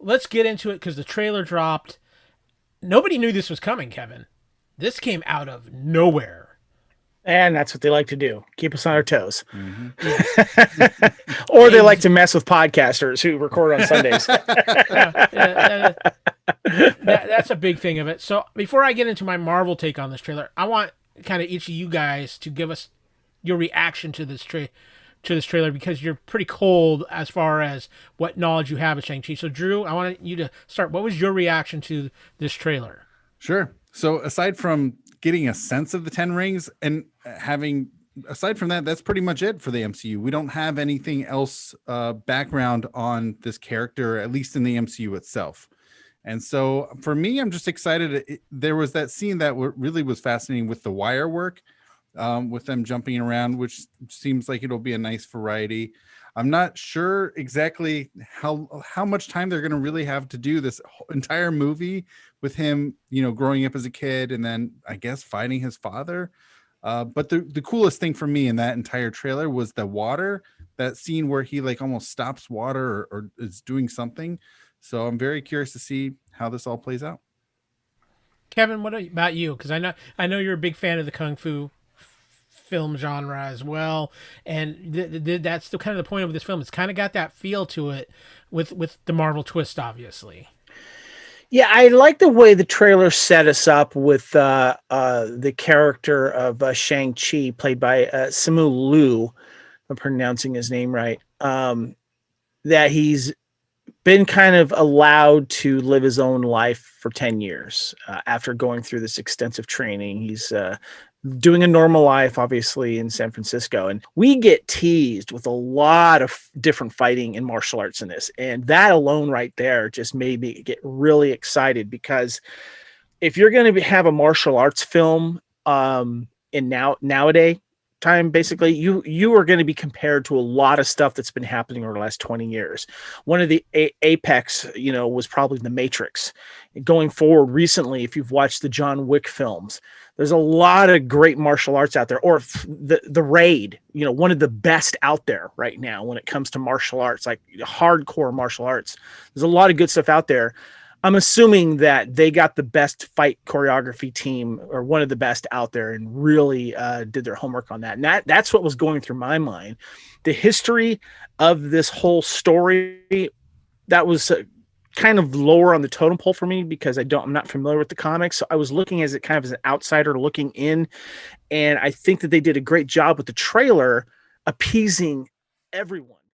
let's get into it because the trailer dropped. Nobody knew this was coming, Kevin. This came out of nowhere. And that's what they like to do. Keep us on our toes. Hmm. Yes. Or they like Ex- to mess with podcasters who record on Sundays. yeah, that's a big thing of it. So before I get into my Marvel take on this trailer, I want kind of each of you guys to give us your reaction to this trailer because you're pretty cold as far as what knowledge you have of Shang-Chi. So Drew, I want you to start. What was your reaction to this trailer? Sure. So aside from getting a sense of the 10 rings and having aside from that, that's pretty much it for the MCU. We don't have anything else background on this character, at least in the MCU itself. And so for me, I'm just excited. There was that scene that really was fascinating with the wire work, with them jumping around, which seems like it'll be a nice variety. I'm not sure exactly how much time they're going to really have to do this entire movie with him, growing up as a kid and then I guess fighting his father. But the coolest thing for me in that entire trailer was the water, that scene where he like almost stops water or is doing something. So I'm very curious to see how this all plays out. Kevin, what about you? Because I know you're a big fan of the kung fu film genre as well, and that's the kind of the point of this film. It's kind of got that feel to it, with the Marvel twist, obviously. Yeah, I like the way the trailer set us up with the character of Shang-Chi, played by Simu Liu, if I'm pronouncing his name right. That he's been kind of allowed to live his own life for 10 years after going through this extensive training. He's doing a normal life, obviously, in San Francisco. And we get teased with a lot of different fighting and martial arts in this. And that alone right there just made me get really excited, because if you're going to have a martial arts film in nowadays time, basically you are going to be compared to a lot of stuff that's been happening over the last 20 years. One of the apex was probably the Matrix. Going forward recently, if you've watched the John Wick films, there's a lot of great martial arts out there. Or the Raid, one of the best out there right now when it comes to martial arts, like hardcore martial arts. There's a lot of good stuff out there. I'm assuming that they got the best fight choreography team, or one of the best out there, and really did their homework on that. And that's what was going through my mind. The history of this whole story, that was kind of lower on the totem pole for me, because I'm not familiar with the comics. So I was looking as it kind of as an outsider looking in. And I think that they did a great job with the trailer appeasing everyone.